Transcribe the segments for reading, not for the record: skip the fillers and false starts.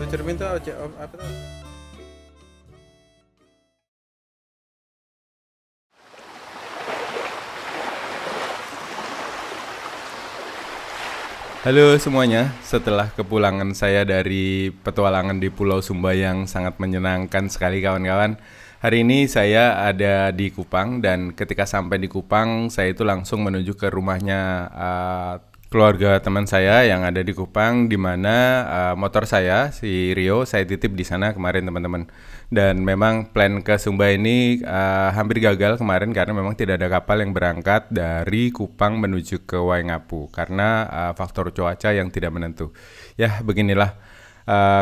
cermin tuh apa tuh? Halo semuanya, setelah kepulangan saya dari petualangan di Pulau Sumba yang sangat menyenangkan sekali kawan-kawan. Hari ini saya ada di Kupang dan ketika sampai di Kupang saya itu langsung menuju ke rumahnya keluarga teman saya yang ada di Kupang, di mana motor saya si Rio saya titip di sana kemarin teman-teman. Dan memang plan ke Sumba ini hampir gagal kemarin karena memang tidak ada kapal yang berangkat dari Kupang menuju ke Waingapu karena faktor cuaca yang tidak menentu. Ya beginilah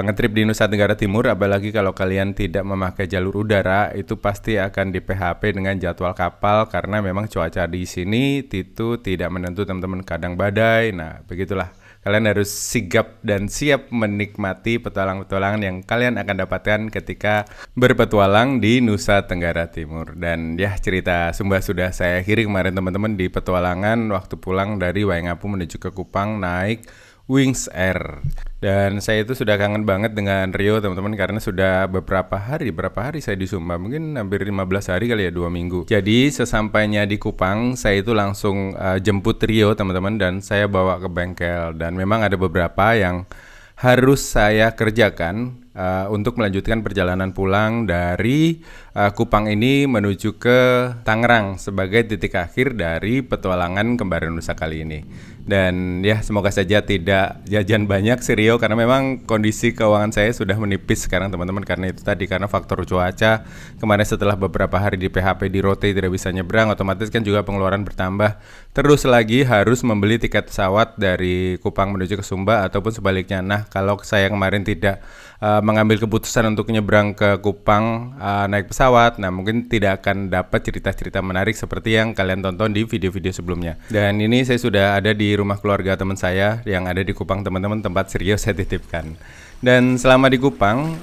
ngetrip di Nusa Tenggara Timur, apalagi kalau kalian tidak memakai jalur udara itu pasti akan di PHP dengan jadwal kapal karena memang cuaca di sini itu tidak menentu teman-teman, kadang badai. Nah begitulah, kalian harus sigap dan siap menikmati petualang-petualangan yang kalian akan dapatkan ketika berpetualang di Nusa Tenggara Timur. Dan ya, cerita Sumba sudah saya akhiri kemarin teman-teman di petualangan waktu pulang dari Waingapu menuju ke Kupang naik Wings Air. Dan saya itu sudah kangen banget dengan Rio teman-teman karena sudah berapa hari saya di Sumba, mungkin hampir 15 hari kali ya, 2 minggu. Jadi sesampainya di Kupang saya itu langsung jemput Rio teman-teman dan saya bawa ke bengkel. Dan memang ada beberapa yang harus saya kerjakan untuk melanjutkan perjalanan pulang dari Kupang ini menuju ke Tangerang sebagai titik akhir dari petualangan Kembaran Nusa kali ini. Dan ya semoga saja tidak jajan banyak si Rio karena memang kondisi keuangan saya sudah menipis sekarang teman-teman, karena itu tadi, karena faktor cuaca. Kemarin setelah beberapa hari di PHP di Rote tidak bisa nyebrang, otomatis kan juga pengeluaran bertambah. Terus lagi harus membeli tiket pesawat dari Kupang menuju ke Sumba ataupun sebaliknya. Nah kalau saya kemarin tidak mengambil keputusan untuk nyebrang ke Kupang naik pesawat, nah mungkin tidak akan dapat cerita-cerita menarik seperti yang kalian tonton di video-video sebelumnya. Dan ini saya sudah ada di rumah keluarga teman saya yang ada di Kupang teman-teman, tempat serius saya titipkan. Dan selama di Kupang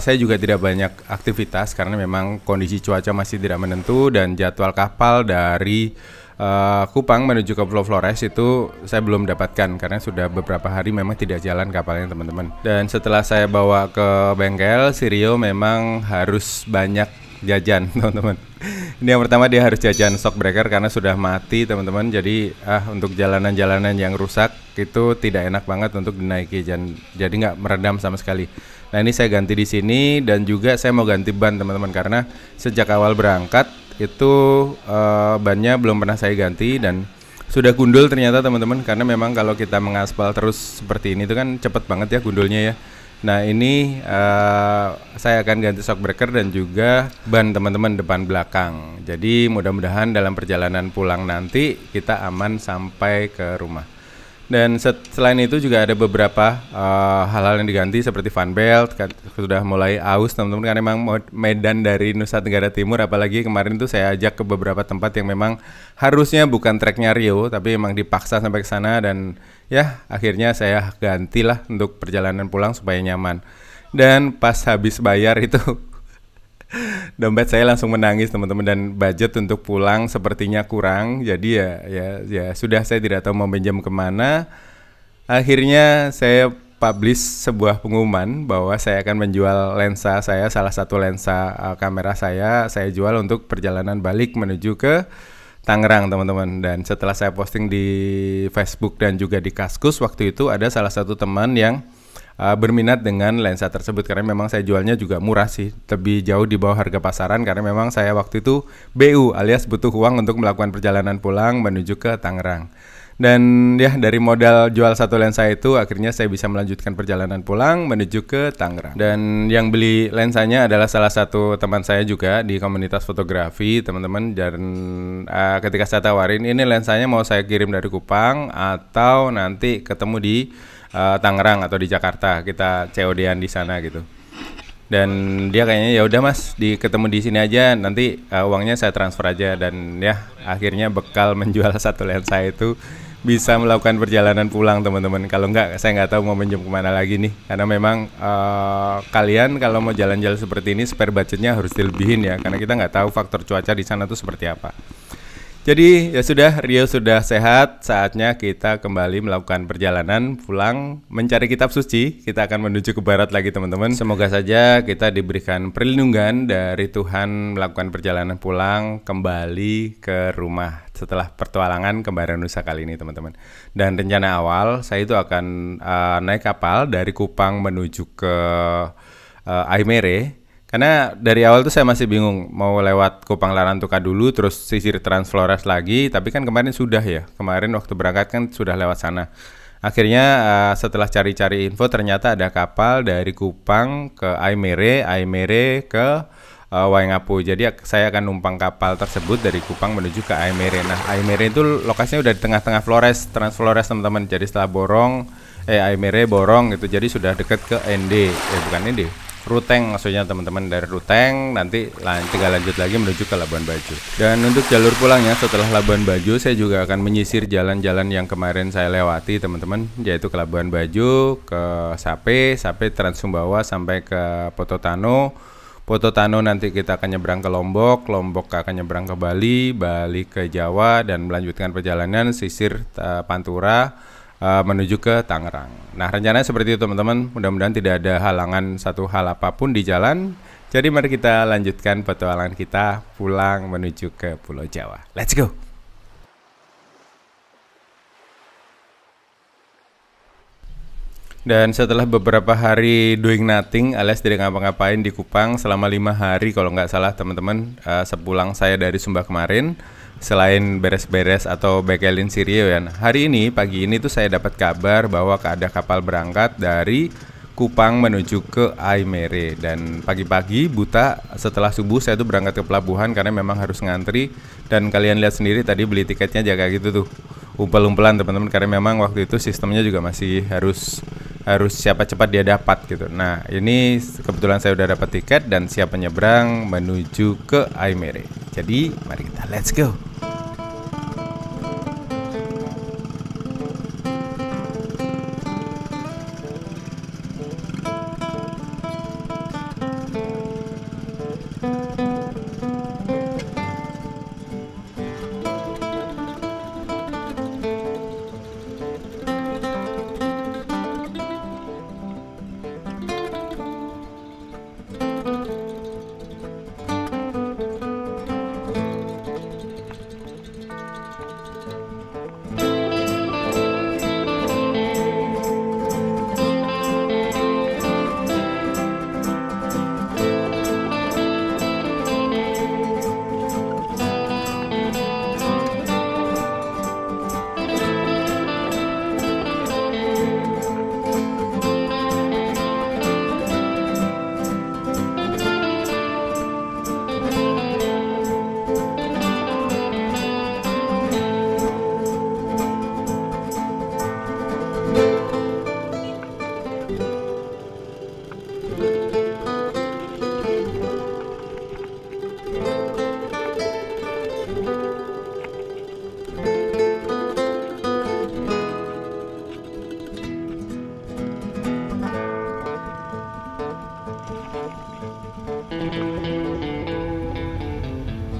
saya juga tidak banyak aktivitas karena memang kondisi cuaca masih tidak menentu dan jadwal kapal dari Kupang menuju ke Pulau Flores itu saya belum dapatkan karena sudah beberapa hari memang tidak jalan kapalnya teman-teman. Dan setelah saya bawa ke bengkel, si Rio memang harus banyak jajan teman-teman. Ini yang pertama, dia harus jajan shockbreaker karena sudah mati teman-teman. Jadi untuk jalanan-jalanan yang rusak itu tidak enak banget untuk dinaiki, jadi nggak meredam sama sekali. Nah ini saya ganti di sini dan juga saya mau ganti ban teman-teman karena sejak awal berangkat itu bannya belum pernah saya ganti dan sudah gundul ternyata teman-teman, karena memang kalau kita mengaspal terus seperti ini itu kan cepet banget ya gundulnya ya. Nah ini saya akan ganti shockbreaker dan juga ban teman-teman depan belakang. Jadi mudah-mudahan dalam perjalanan pulang nanti kita aman sampai ke rumah. Dan selain itu juga ada beberapa hal-hal yang diganti seperti fan belt, sudah mulai aus teman-teman karena memang medan dari Nusa Tenggara Timur, apalagi kemarin itu saya ajak ke beberapa tempat yang memang harusnya bukan treknya Rio tapi memang dipaksa sampai ke sana, dan ya akhirnya saya gantilah untuk perjalanan pulang supaya nyaman. Dan pas habis bayar itu dompet saya langsung menangis teman-teman, dan budget untuk pulang sepertinya kurang. Jadi ya sudah, saya tidak tahu mau pinjam kemana. Akhirnya saya publish sebuah pengumuman bahwa saya akan menjual lensa saya, salah satu lensa kamera saya jual untuk perjalanan balik menuju ke Tangerang teman-teman. Dan setelah saya posting di Facebook dan juga di Kaskus, waktu itu ada salah satu teman yang berminat dengan lensa tersebut karena memang saya jualnya juga murah sih, lebih jauh di bawah harga pasaran karena memang saya waktu itu BU alias butuh uang untuk melakukan perjalanan pulang menuju ke Tangerang. Dan ya dari modal jual satu lensa itu akhirnya saya bisa melanjutkan perjalanan pulang menuju ke Tangerang. Dan yang beli lensanya adalah salah satu teman saya juga di komunitas fotografi teman-teman. Dan ketika saya tawarin ini lensanya mau saya kirim dari Kupang atau nanti ketemu di Tangerang atau di Jakarta, kita COD-an di sana gitu. Dan dia kayaknya ya udah mas, ketemu di sini aja, nanti uangnya saya transfer aja. Dan ya akhirnya bekal menjual satu lensa itu bisa melakukan perjalanan pulang teman-teman. Kalau enggak saya nggak tahu mau pinjam kemana lagi nih, karena memang kalian kalau mau jalan-jalan seperti ini spare budgetnya harus dilebihin ya, karena kita nggak tahu faktor cuaca di sana tuh seperti apa. Jadi ya sudah, Rio sudah sehat, saatnya kita kembali melakukan perjalanan pulang mencari kitab suci. Kita akan menuju ke barat lagi teman-teman. Semoga saja kita diberikan perlindungan dari Tuhan melakukan perjalanan pulang kembali ke rumah setelah pertualangan kembaran Nusa kali ini teman-teman. Dan rencana awal saya itu akan naik kapal dari Kupang menuju ke Aimere. Karena dari awal tuh saya masih bingung mau lewat Kupang Larantuka dulu terus sisir Transflores lagi, tapi kan kemarin sudah ya. Kemarin waktu berangkat kan sudah lewat sana. Akhirnya setelah cari-cari info ternyata ada kapal dari Kupang ke Aimere, Aimere ke Waingapu. Jadi saya akan numpang kapal tersebut dari Kupang menuju ke Aimere. Nah, Aimere itu lokasinya udah di tengah-tengah Flores, Transflores teman-teman. Jadi setelah Aimere Borong gitu. Jadi sudah dekat ke ND. Bukan ND. Ruteng maksudnya teman-teman, dari Ruteng nanti tinggal lanjut lagi menuju ke Labuan Bajo. Dan untuk jalur pulangnya setelah Labuan Bajo saya juga akan menyisir jalan-jalan yang kemarin saya lewati teman-teman, yaitu ke Labuan Bajo, ke Sape Trans Sumbawa sampai ke Pototano. Pototano nanti kita akan nyebrang ke Lombok, Lombok akan nyebrang ke Bali, Bali ke Jawa dan melanjutkan perjalanan sisir Pantura menuju ke Tangerang. Nah, rencananya seperti itu teman-teman. Mudah-mudahan tidak ada halangan satu hal apapun di jalan. Jadi mari kita lanjutkan petualangan kita pulang menuju ke Pulau Jawa. Let's go. Dan setelah beberapa hari doing nothing alias tidak ngapa-ngapain di Kupang selama 5 hari kalau nggak salah teman-teman, sepulang saya dari Sumba kemarin, selain beres-beres atau bekelin si Rio ya. Hari ini pagi ini tuh saya dapat kabar bahwa ada kapal berangkat dari Kupang menuju ke Aimere. Dan pagi-pagi buta setelah subuh saya tuh berangkat ke pelabuhan karena memang harus ngantri. Dan kalian lihat sendiri tadi beli tiketnya jaga gitu tuh, umpel-umpelan teman-teman, karena memang waktu itu sistemnya juga masih harus siapa cepat dia dapat gitu. Nah, ini kebetulan saya udah dapat tiket dan siap menyeberang menuju ke Aimere. Jadi mari kita let's go.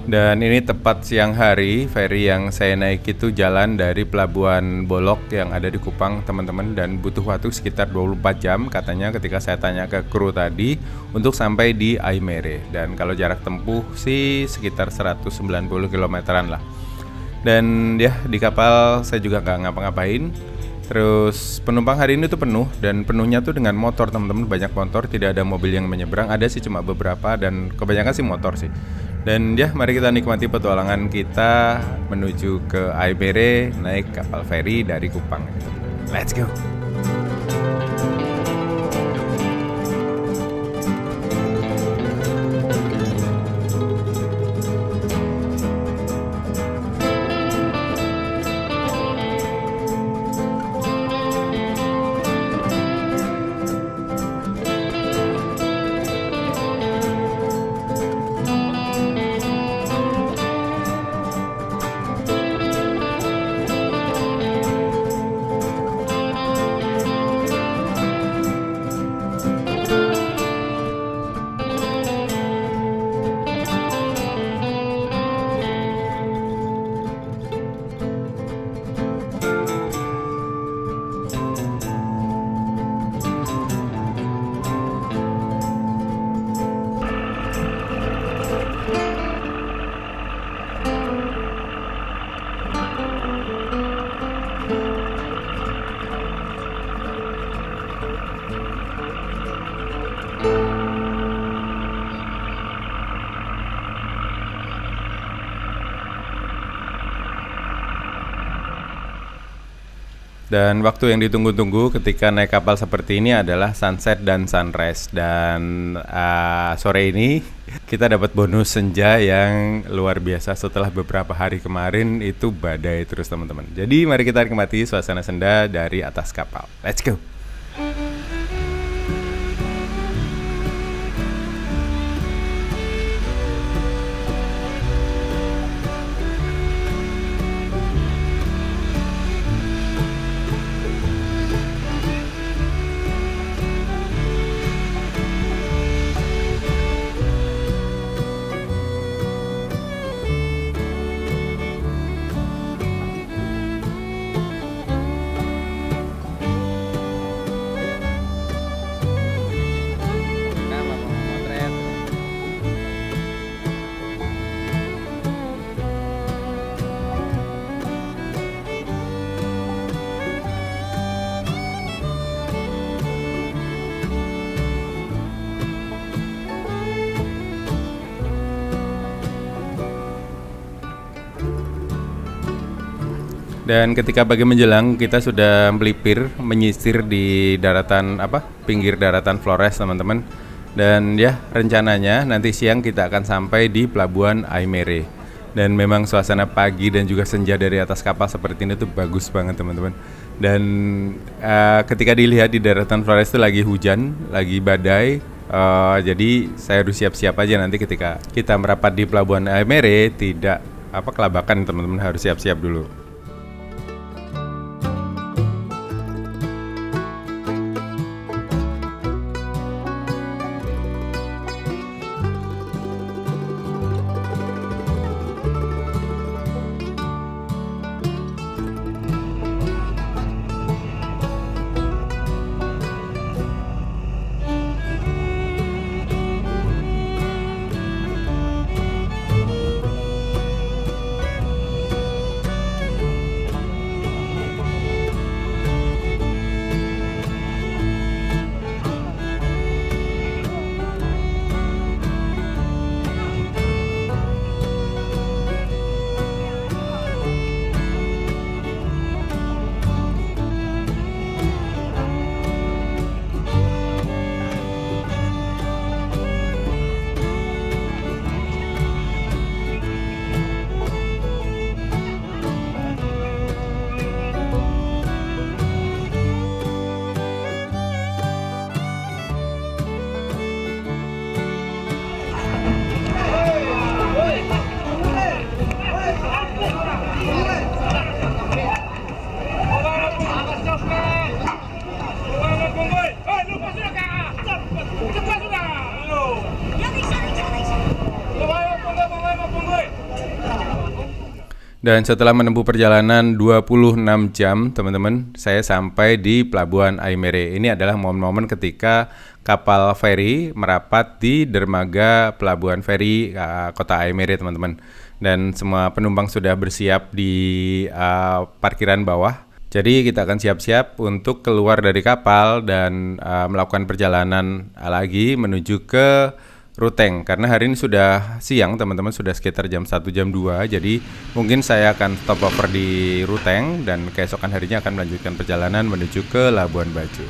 Dan ini tepat siang hari, ferry yang saya naik itu jalan dari Pelabuhan Bolok yang ada di Kupang teman-teman, dan butuh waktu sekitar 24 jam katanya ketika saya tanya ke kru tadi untuk sampai di Aimere. Dan kalau jarak tempuh sih sekitar 190 kilometeran lah. Dan ya di kapal saya juga nggak ngapa-ngapain. Terus penumpang hari ini tuh penuh, dan penuhnya tuh dengan motor teman-teman, banyak motor, tidak ada mobil yang menyeberang, ada sih cuma beberapa dan kebanyakan sih motor sih. Dan ya mari kita nikmati petualangan kita menuju ke Aimere naik kapal feri dari Kupang. Let's go. Dan waktu yang ditunggu-tunggu ketika naik kapal seperti ini adalah sunset dan sunrise. Dan sore ini kita dapat bonus senja yang luar biasa setelah beberapa hari kemarin itu badai terus teman-teman. Jadi mari kita nikmati suasana senja dari atas kapal. Let's go! Dan ketika pagi menjelang kita sudah melipir menyisir di daratan pinggir daratan Flores teman-teman. Dan ya rencananya nanti siang kita akan sampai di pelabuhan Aimere. Dan memang suasana pagi dan juga senja dari atas kapal seperti ini tuh bagus banget teman-teman. Dan ketika dilihat di daratan Flores itu lagi hujan, lagi badai. Jadi saya harus siap-siap aja nanti ketika kita merapat di pelabuhan Aimere tidak kelabakan teman-teman, harus siap-siap dulu. Dan setelah menempuh perjalanan 26 jam teman-teman, saya sampai di pelabuhan Aimere. Ini adalah momen-momen ketika kapal feri merapat di dermaga pelabuhan feri kota Aimere teman-teman. Dan semua penumpang sudah bersiap di parkiran bawah. Jadi kita akan siap-siap untuk keluar dari kapal dan melakukan perjalanan lagi menuju ke Ruteng, karena hari ini sudah siang teman-teman, sudah sekitar jam 1 jam 2. Jadi mungkin saya akan stop over di Ruteng dan keesokan harinya akan melanjutkan perjalanan menuju ke Labuan Bajo.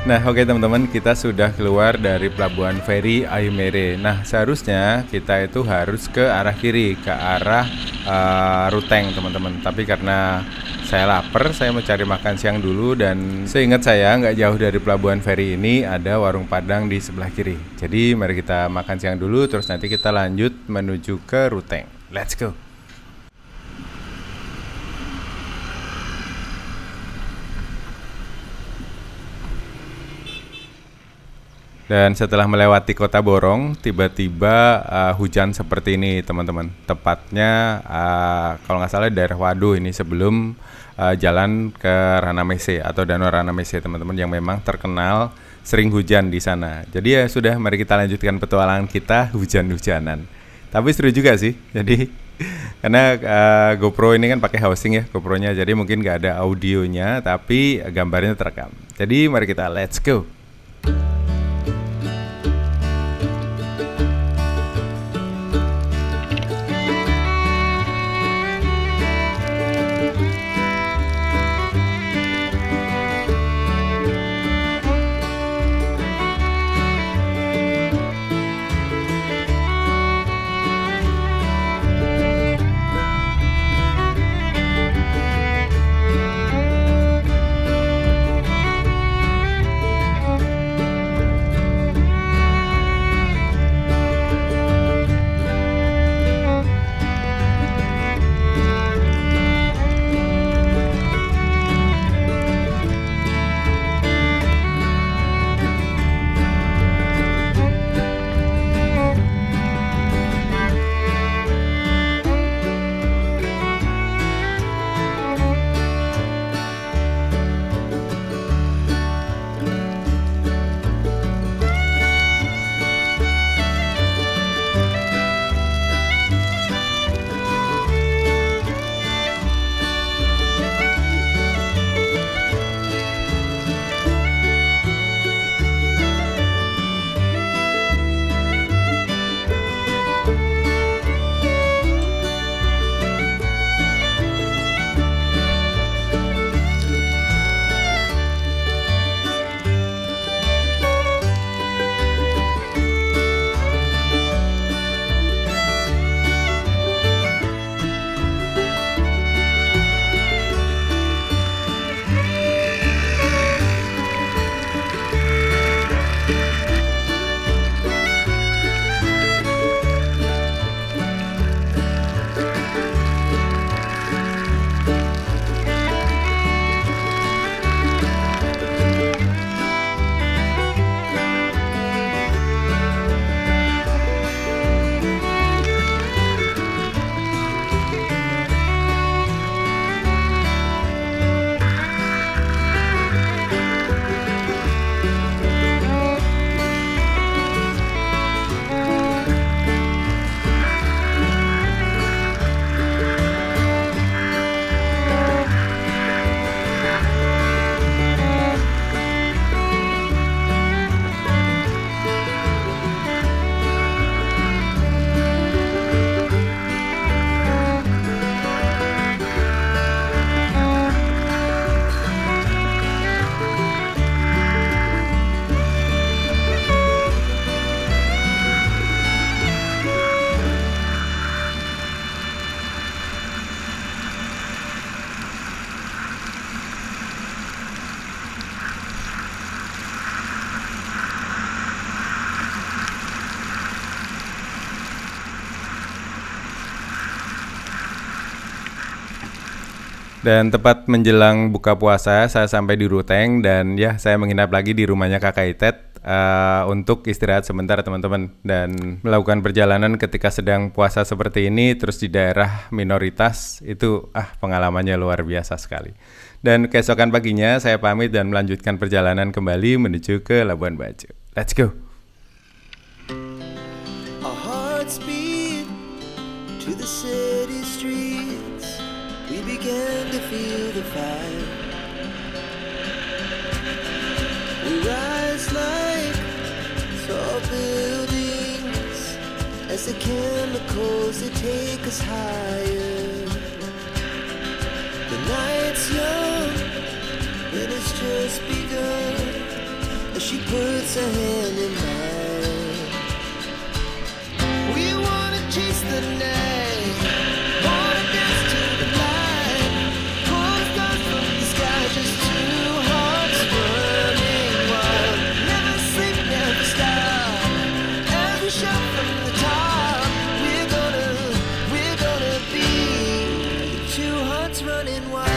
Nah, oke teman-teman, kita sudah keluar dari pelabuhan feri Ayumere. Nah, seharusnya kita itu harus ke arah kiri, ke arah Ruteng, teman-teman. Tapi karena saya lapar, saya mau cari makan siang dulu, dan seingat saya nggak jauh dari pelabuhan feri ini ada warung Padang di sebelah kiri. Jadi mari kita makan siang dulu, terus nanti kita lanjut menuju ke Ruteng. Let's go! Dan setelah melewati kota Borong, tiba-tiba hujan seperti ini, teman-teman. Tepatnya kalau nggak salah daerah Wado ini, sebelum jalan ke Ranamese atau Danau Ranamese, teman-teman, yang memang terkenal sering hujan di sana. Jadi ya sudah, mari kita lanjutkan petualangan kita hujan-hujanan. Tapi seru juga sih. Jadi karena GoPro ini kan pakai housing ya, GoPro-nya. Jadi mungkin nggak ada audionya, tapi gambarnya terekam. Jadi mari kita let's go. Dan tepat menjelang buka puasa, saya sampai di Ruteng, dan ya saya menginap lagi di rumahnya Kakak Itet untuk istirahat sebentar, teman-teman. Dan melakukan perjalanan ketika sedang puasa seperti ini, terus di daerah minoritas, itu pengalamannya luar biasa sekali. Dan keesokan paginya saya pamit dan melanjutkan perjalanan kembali menuju ke Labuan Bajo. Let's go! Our hearts beat to the city streets. We began to feel the fire. We rise like tall buildings as the chemicals, they take us higher. The night's young, and it's just begun. she puts her hand in mine. We wanna chase the night, wanna dance to the light, pull the stars from the sky, just two hearts running wild. Never sleep, never stop, as we shout from the top. We're gonna be two hearts running wild.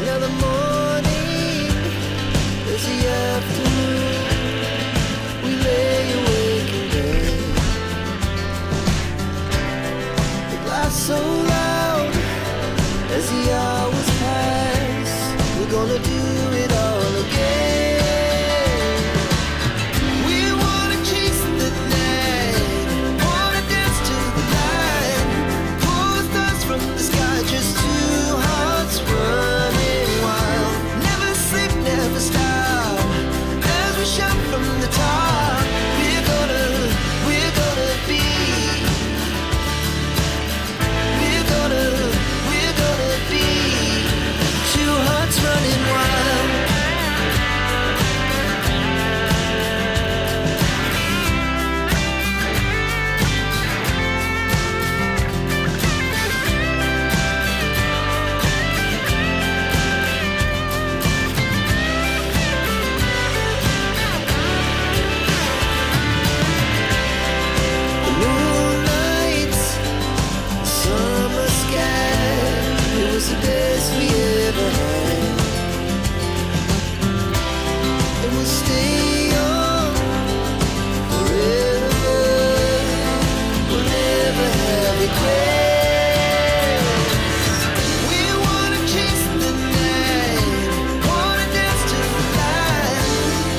Now the morning is the afternoon. We lay awake in bed. It laughs so loud as the hours pass. We're gonna do it all again. We wanna chase the night, wanna dance to the light, pull the stars from the sky, just two hearts running wild. Never sleep, never stop, as we shout from the top. We're gonna be, we're gonna be two hearts running wild. The moonlight, summer sky, it was the best we ever had. And we'll stay young forever. We'll never have regrets. We wanna chase the night, wanna dance to the light,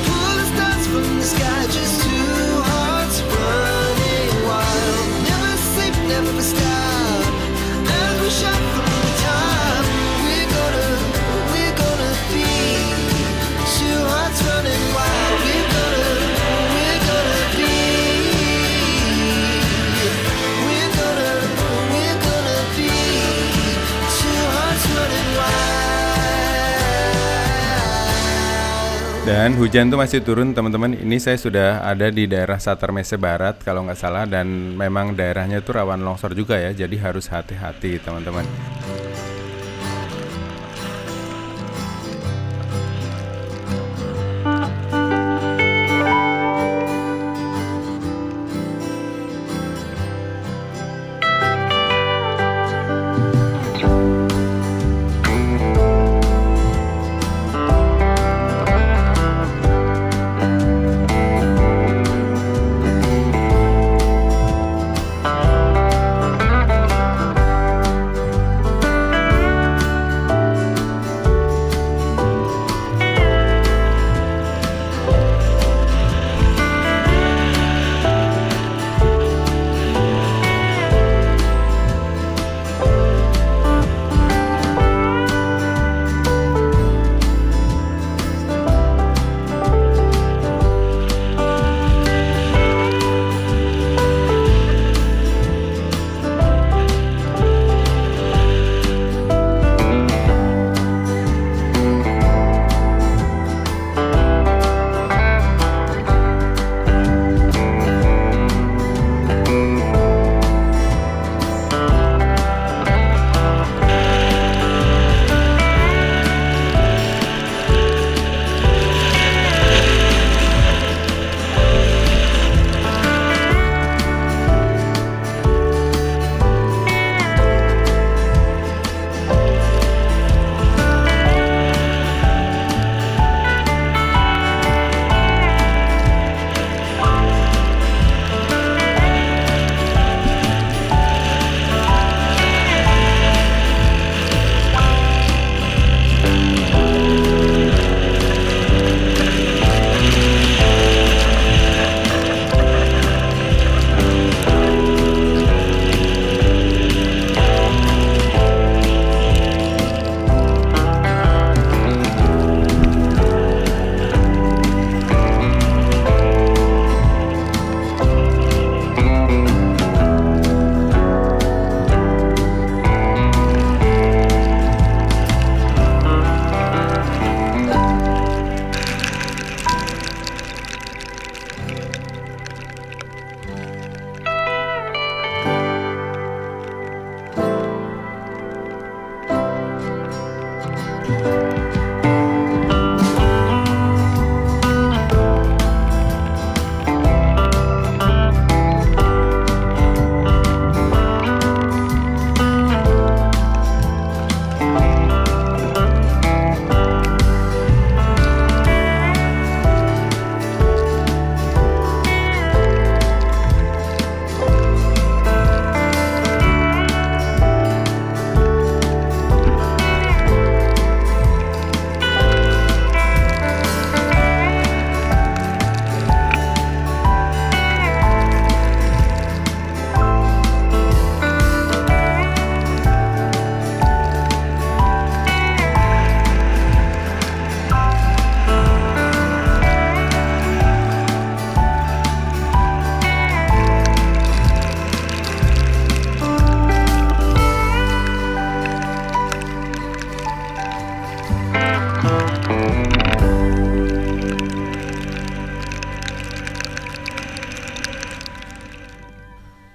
pull the stars from the sky, just two hearts running wild. Never sleep, never stop, as we shout from the top. We're gonna be two hearts running wild. We're gonna be, we're gonna be two hearts running wild. Dan hujan tuh masih turun teman-teman. Ini saya sudah ada di daerah Satar Mese Barat kalau nggak salah, dan memang daerahnya itu rawan longsor juga ya, jadi harus hati-hati teman-teman.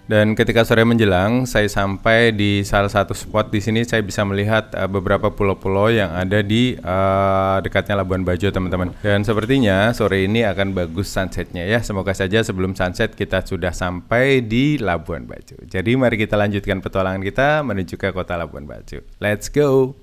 Dan ketika sore menjelang, saya sampai di salah satu spot. Di sini saya bisa melihat beberapa pulau-pulau yang ada di dekatnya Labuan Bajo, teman-teman. Dan sepertinya sore ini akan bagus sunsetnya ya. Semoga saja sebelum sunset kita sudah sampai di Labuan Bajo. Jadi mari kita lanjutkan petualangan kita menuju ke kota Labuan Bajo. Let's go!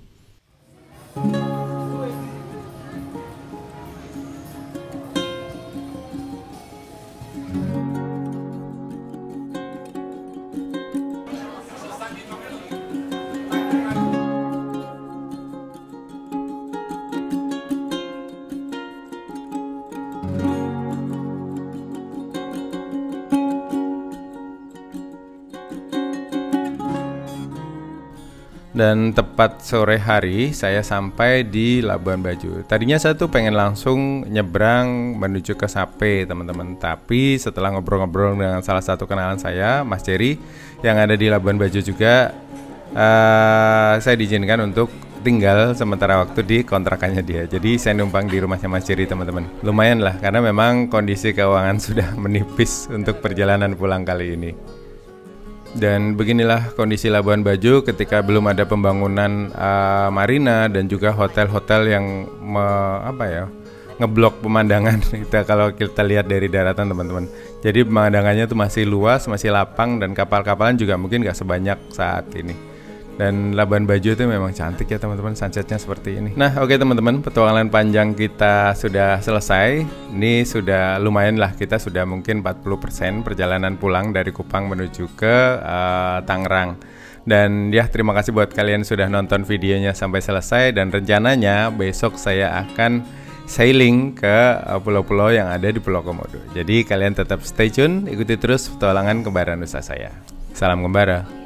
Dan tepat sore hari saya sampai di Labuan Bajo. Tadinya saya tuh pengen langsung nyebrang menuju ke Sape, teman-teman. Tapi setelah ngobrol-ngobrol dengan salah satu kenalan saya, Mas Jerry, yang ada di Labuan Bajo juga, saya diizinkan untuk tinggal sementara waktu di kontrakannya dia. Jadi saya numpang di rumahnya Mas Jerry, teman-teman. Lumayan lah, karena memang kondisi keuangan sudah menipis untuk perjalanan pulang kali ini. Dan beginilah kondisi Labuan Bajo ketika belum ada pembangunan marina dan juga hotel-hotel yang ngeblok pemandangan kita kalau kita lihat dari daratan, teman-teman. Jadi pemandangannya tuh masih luas, masih lapang, dan kapal-kapalan juga mungkin gak sebanyak saat ini. Dan Labuan Bajo itu memang cantik ya, teman-teman, sunsetnya seperti ini. Nah, oke teman-teman, petualangan panjang kita sudah selesai. Ini sudah lumayan lah, kita sudah mungkin 40% perjalanan pulang dari Kupang menuju ke Tangerang. Dan ya, terima kasih buat kalian sudah nonton videonya sampai selesai. Dan rencananya besok saya akan sailing ke pulau-pulau yang ada di Pulau Komodo. Jadi kalian tetap stay tune, ikuti terus petualangan kembaran Nusa saya. Salam kembara.